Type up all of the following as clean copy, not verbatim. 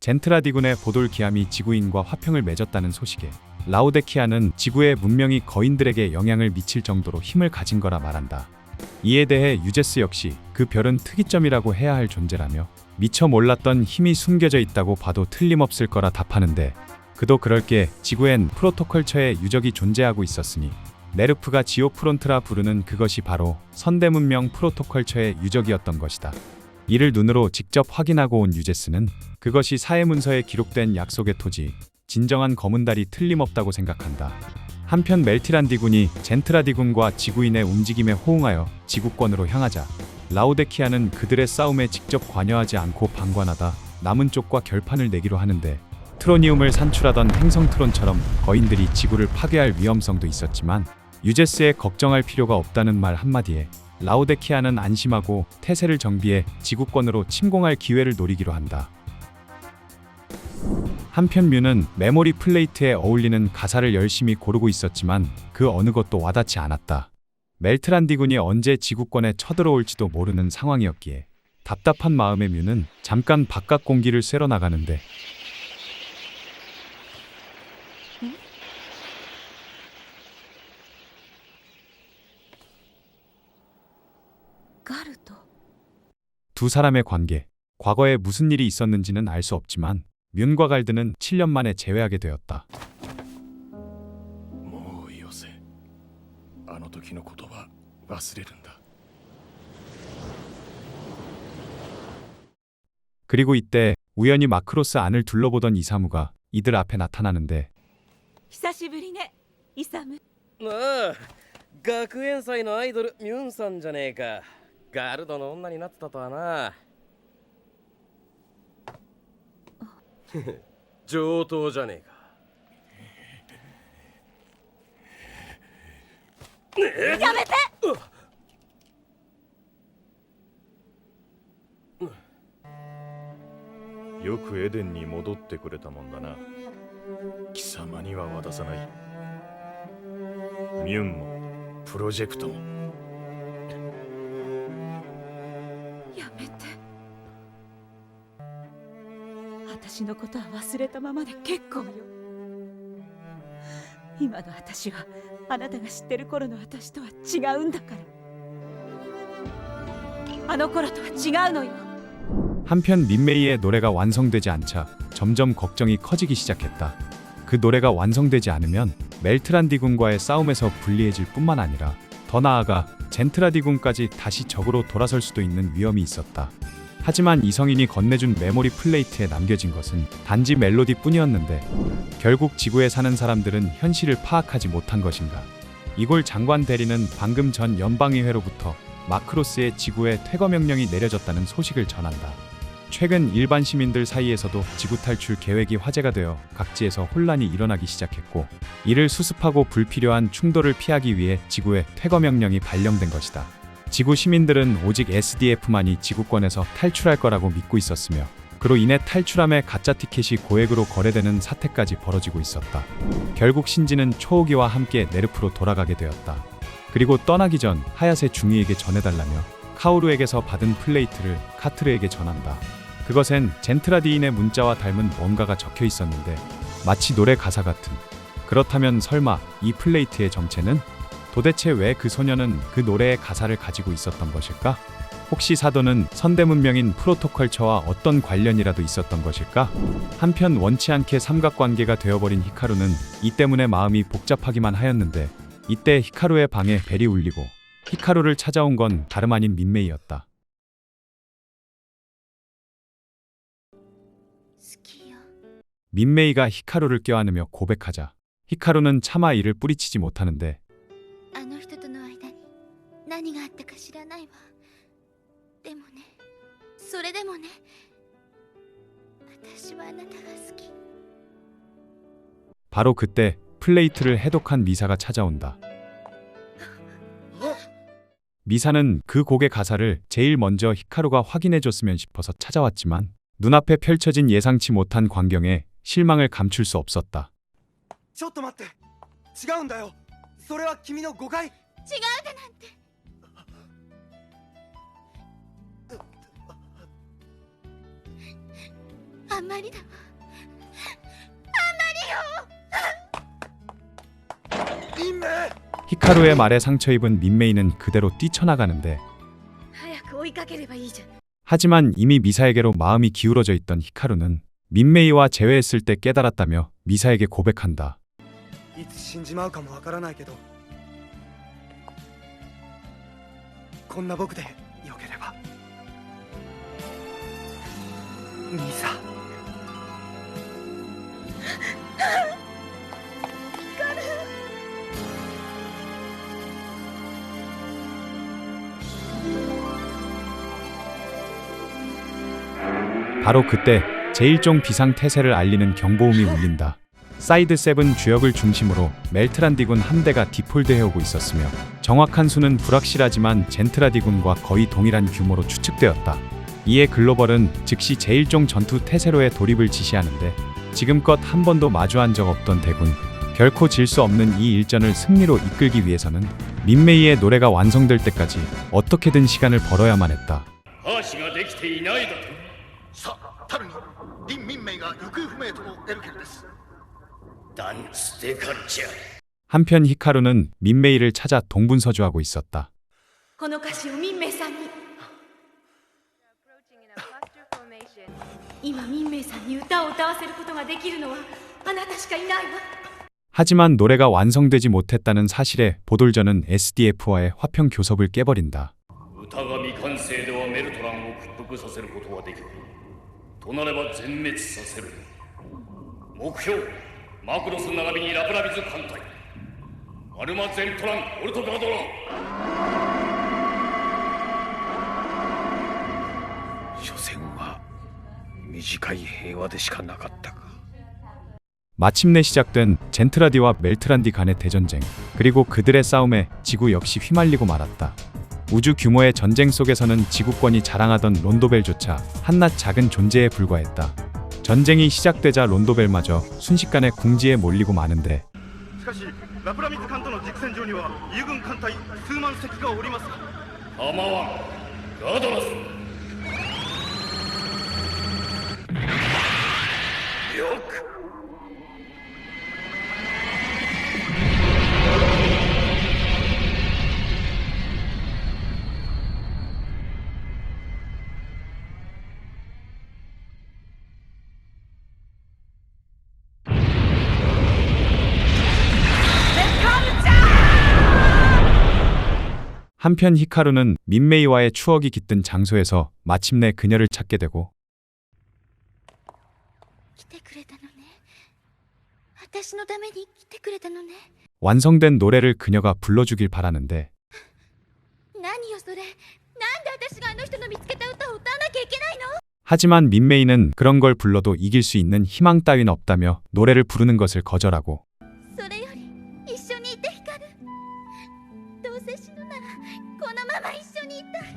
젠트라디군의 보돌기함이 지구인과 화평을 맺었다는 소식에 라오데키아는 지구의 문명이 거인들에게 영향을 미칠 정도로 힘을 가진 거라 말한다. 이에 대해 유제스 역시 그 별은 특이점이라고 해야 할 존재라며 미처 몰랐던 힘이 숨겨져 있다고 봐도 틀림없을 거라 답하는데, 그도 그럴 게 지구엔 프로토컬처의 유적이 존재하고 있었으니 네르프가 지오프론트라 부르는 그것이 바로 선대문명 프로토컬처의 유적이었던 것이다. 이를 눈으로 직접 확인하고 온 유제스는 그것이 사해문서에 기록된 약속의 토지, 진정한 검은 달이 틀림없다고 생각한다. 한편 멜티란디군이 젠트라디군과 지구인의 움직임에 호응하여 지구권으로 향하자 라오데키아는 그들의 싸움에 직접 관여하지 않고 방관하다 남은 쪽과 결판을 내기로 하는데, 트로니움을 산출하던 행성 트론처럼 거인들이 지구를 파괴할 위험성도 있었지만 유제스에 걱정할 필요가 없다는 말 한마디에 라오데키아는 안심하고 태세를 정비해 지구권으로 침공할 기회를 노리기로 한다. 한편 뮤는 메모리 플레이트에 어울리는 가사를 열심히 고르고 있었지만 그 어느 것도 와닿지 않았다. 멜트란디군이 언제 지구권에 쳐들어올지도 모르는 상황이었기에 답답한 마음의 뮤는 잠깐 바깥 공기를 쐬러 나가는데, 가르토. 두 사람의 관계, 과거에 무슨 일이 있었는지는 알 수 없지만 뮨과 갈드는 7년 만에 재회하게 되었다. もうよせ。あの時の言葉忘れるんだ。 그리고 이때 우연히 마크로스 안을 둘러보던 이사무가 이들 앞에 나타나는데, 久しぶりね、イサム。ああ、学園祭のアイドルミュンさんじゃねえか。ガルドの女になってたとはな。上等じゃねえか。やめて。よくエデンに戻ってくれたもんだな。貴様には渡さない。ミュンもプロジェクトも。やめて。私のことは忘れたままで結構よ。今の私はあなたが知ってる頃の私とは違うんだから。あの頃とは違うのよ。 한편 민메이의 노래가 완성되지 않자 점점 걱정이 커지기 시작했다. 그 노래가 완성되지 않으면 멜트란디군과의 싸움에서 불리해질 뿐만 아니라 더 나아가 젠트라디군까지 다시 적으로 돌아설 수도 있는 위험이 있었다. 하지만 이성인이 건네준 메모리 플레이트에 남겨진 것은 단지 멜로디뿐이었는데, 결국 지구에 사는 사람들은 현실을 파악하지 못한 것인가. 이골 장관 대리는 방금 전 연방의회로부터 마크로스의 지구에 퇴거 명령이 내려졌다는 소식을 전한다. 최근 일반 시민들 사이에서도 지구 탈출 계획이 화제가 되어 각지에서 혼란이 일어나기 시작했고, 이를 수습하고 불필요한 충돌을 피하기 위해 지구에 퇴거 명령이 발령된 것이다. 지구 시민들은 오직 SDF만이 지구권에서 탈출할 거라고 믿고 있었으며, 그로 인해 탈출함의 가짜 티켓이 고액으로 거래되는 사태까지 벌어지고 있었다. 결국 신지는 초호기와 함께 네르프로 돌아가게 되었다. 그리고 떠나기 전 하야세 중위에게 전해달라며 카오루에게서 받은 플레이트를 카트르에게 전한다. 그것엔 젠트라디인의 문자와 닮은 뭔가가 적혀 있었는데 마치 노래 가사 같은. 그렇다면 설마 이 플레이트의 정체는? 도대체 왜 그 소녀는 그 노래의 가사를 가지고 있었던 것일까? 혹시 사도는 선대문명인 프로토컬처와 어떤 관련이라도 있었던 것일까? 한편 원치 않게 삼각관계가 되어버린 히카루는 이 때문에 마음이 복잡하기만 하였는데, 이때 히카루의 방에 벨이 울리고 히카루를 찾아온 건 다름 아닌 민메이였다. 민메이가 히카루를 껴안으며 고백하자 히카루는 차마 이를 뿌리치지 못하는데, あの人との間に何があったか知らないわ。でもね、それでもね、私はあなたが好き。 바로 그때 플레이트를 해독한 미사가 찾아온다. 미사는 그 곡의 가사를 제일 먼저 히카루가 확인해줬으면 싶어서 찾아왔지만 눈앞에 펼쳐진 예상치 못한 광경에 실망을 감출 수 없었다. ちょっと待って、違うんだよ。それは君の誤解。違うだなんて。あんまりだわ。民名 히카루의 말에 상처 입은 민메이는 그대로 뛰쳐나가는데 早く追いかければいいじゃん。 하지만 이미 미사에게로 마음이 기울어져 있던 히카루는 민메이와 재회했을 때 깨달았다며 미사에게 고백한다. いつ死んじまうかもわからないけどこんな僕でよければミサ바로 그때 제1종 비상태세를 알리는 경보음이 울린다. 사이드 7 주역을 중심으로 멜트란디군 함대가 디폴드해오고 있었으며 정확한 수는 불확실하지만 젠트라디군과 거의 동일한 규모로 추측되었다. 이에 글로벌은 즉시 제1종 전투 태세로의 돌입을 지시하는데 지금껏 한 번도 마주한 적 없던 대군, 결코 질 수 없는 이 일전을 승리로 이끌기 위해서는 민메이의 노래가 완성될 때까지 어떻게든 시간을 벌어야만 했다. 橋ができていないだとさあタルに林民名が行方不明との出るけどです断つでかっちゃ 한편 히카루는 민메이를 찾아 동분서주하고 있었다. この歌詞を民名さんに。今民名さんに歌を歌わせることができるのはあなたしかいないわ。 하지만 노래가 완성되지 못했다는 사실에 보돌전은 SDF와의 화평 교섭을 깨버린다. 歌が未完成ではメルトランを屈服させることはできないとなれば全滅させる目標マクロス並びにラブラビズ艦隊アルマ・ゼントラン・オルトガドラン所詮は短い平和でしかなかったか 마침내 시작된 젠트라디와 멜트란디 간의 대전쟁, 그리고 그들의 싸움에 지구 역시 휘말리고 말았다. 우주 규모의 전쟁 속에서는 지구권이 자랑하던 론도벨조차 한낱 작은 존재에 불과했다. 전쟁이 시작되자 론도벨마저 순식간에 궁지에 몰리고 마는데 しかしラプラミズ艦との軸戦場には友軍艦隊数万隻がおります構わんガドラスよく한편 히카루는 민메이와의 추억이 깃든 장소에서 마침내 그녀를 찾게 되고 来てくれたのね。私のために来てくれたのね。 완성된 노래를 그녀가 불러주길 바라는데 何よそれ。なんで私があの人の見つけた歌を歌わなきゃいけないの？ 하지만 민메이는 그런 걸 불러도 이길 수 있는 희망 따윈 없다며 노래를 부르는 것을 거절하고 それより一緒にいて光る。どうせ死ぬならこのまま一緒にいたい。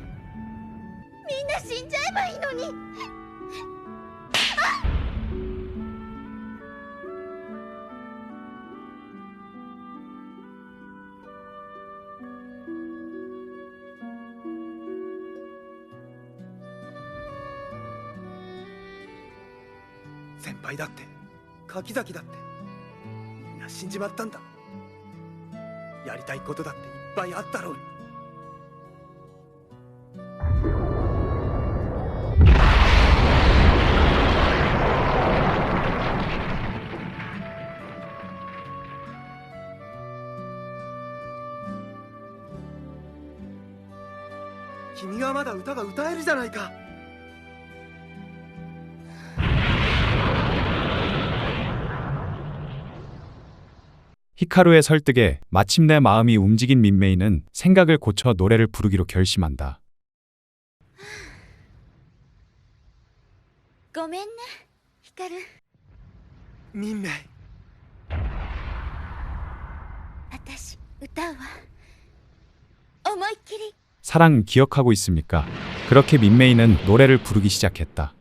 みんな死んじゃえばいいのに。先輩だって柿崎だってみんな死んじまったんだやりたいことだっていっぱいあったろうに君はまだ歌が歌えるじゃないか 히카루의 설득에 마침내 마음이 움직인 민메이는 생각을 고쳐 노래를 부르기로 결심한다. ごめんね光。民名私歌うわ。思いっきり。 사랑 기억하고 있습니까? 그렇게 민메이는 노래를 부르기 시작했다.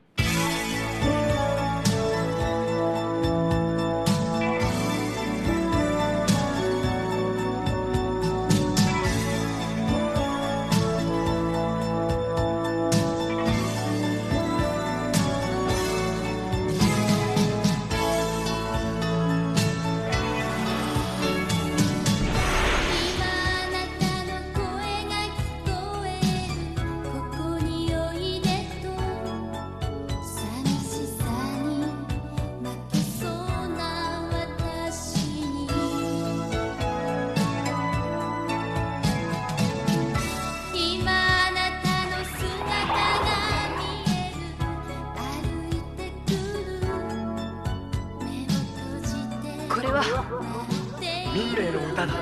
民命の歌だ。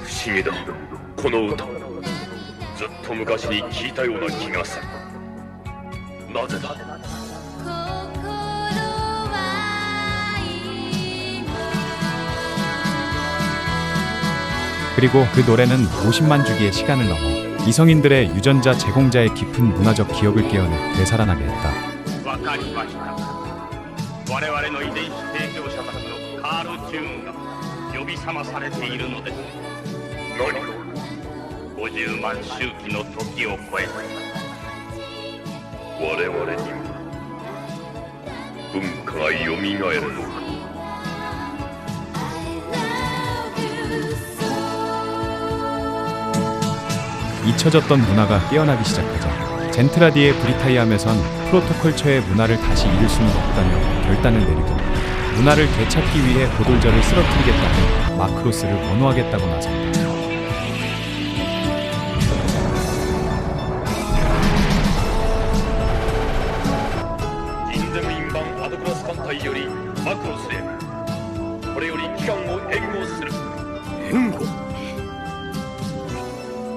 不思議だ、この歌。ずっと昔に聞いたような気がする。なぜだ。 그리고 그 노래는 50만 주기의 시간을 넘어 이성인들의 유전자 제공자의 깊은 문화적 기억을 깨어내 되살아나게 했다. わかりました。我々の遺伝子提供者たちのカール・チューンが呼び覚まされているのです。何？50万周期の時を超えて我々にも文化がよみがえるのか。 잊혀졌던 문화가 깨어나기 시작하자 젠트라디의 브리타이암에선 프로토컬처의 문화를 다시 잃을 수는 없다며 결단을 내리고 문화를 되찾기 위해 보돌자를 쓰러뜨리겠다며 마크로스를 번호하겠다고 나섰다. 인zem인방 아드그라스艦隊よりマクロスへこれより機関を援護する。援護。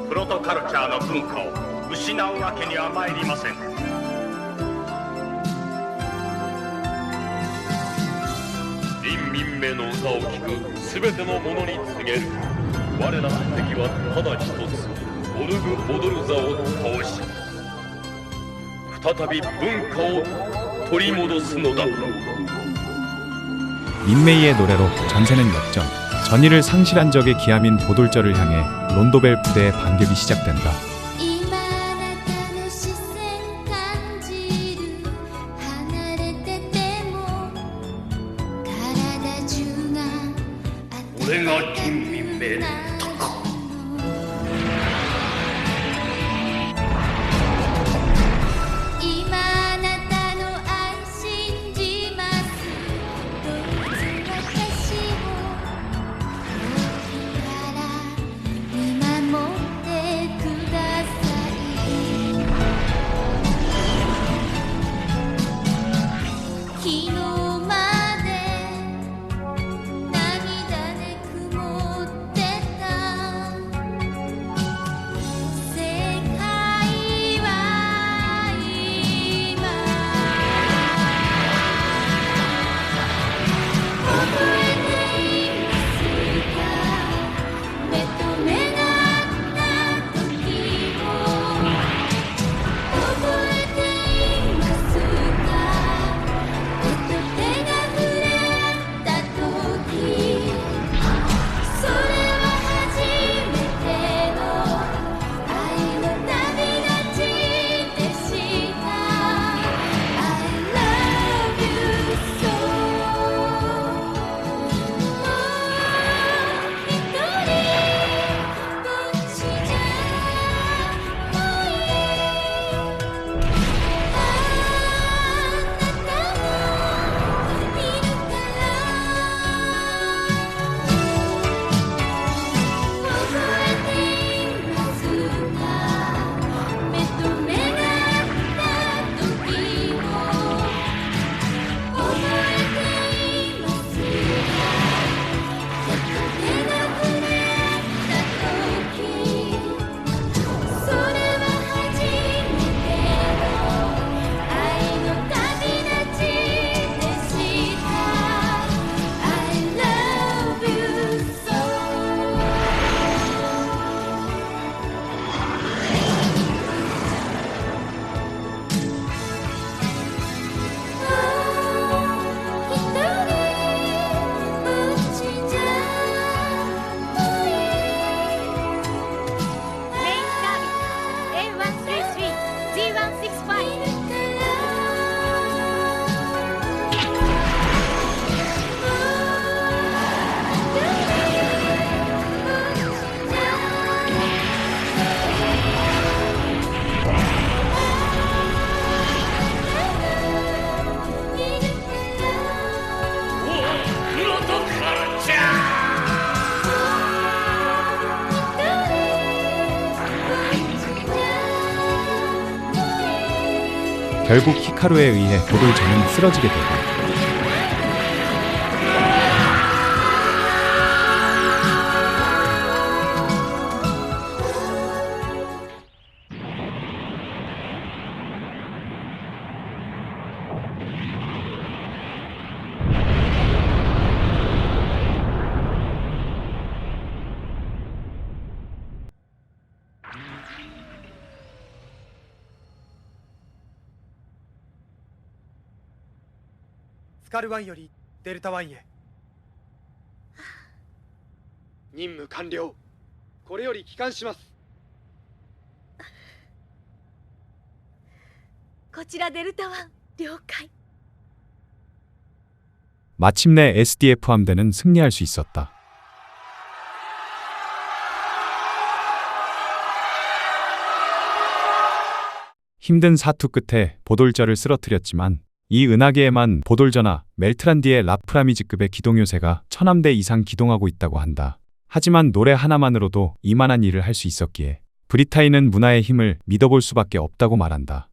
プロトカルチャーの文化を失うわけには参りません。林民名の歌を聴くすべての者に告げる。我らの敵はただ一つ、オルグ・ボドルザを倒し、再び文化を取り戻すのだ。 민메이의 노래로 전세는 역전. 전의를 상실한 적의 기함인 보돌절을 향해 론도벨 부대의 반격이 시작된다. 내가 김민매 결국 히카루에 의해 보돌전은 쓰러지게 되고スカルワンよりデルタワンへ。任務完了。これより帰還します。こちらデルタワン了解。 마침내 SDF 함대는 승리할 수 있었다. 힘든 사투 끝에 보돌저를 쓰러뜨렸지만 이 은하계에만 보돌저나 멜트란디의 라프라미즈급의 기동요새가 1000함대 이상 기동하고 있다고 한다. 하지만 노래 하나만으로도 이만한 일을 할 수 있었기에 브리타이는 문화의 힘을 믿어볼 수밖에 없다고 말한다.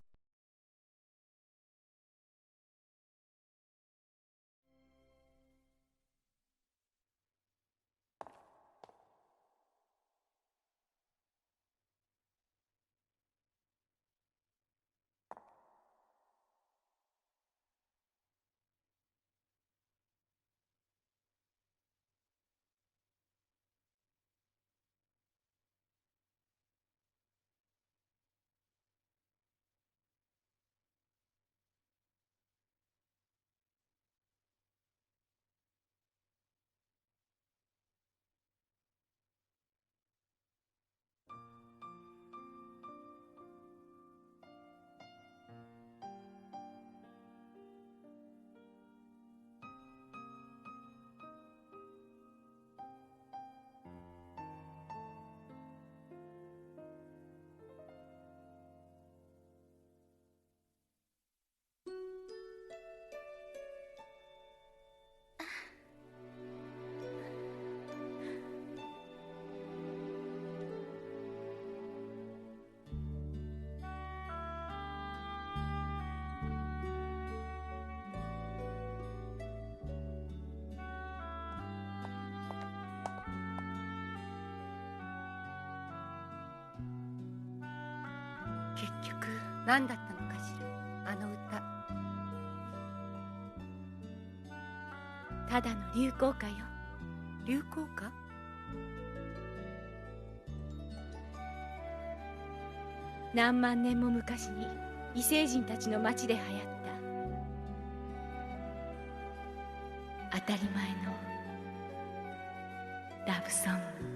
結局何だったのかしら、あの歌。ただの流行歌よ。流行歌？何万年も昔に異星人たちの町で流行った当たり前のラブソング。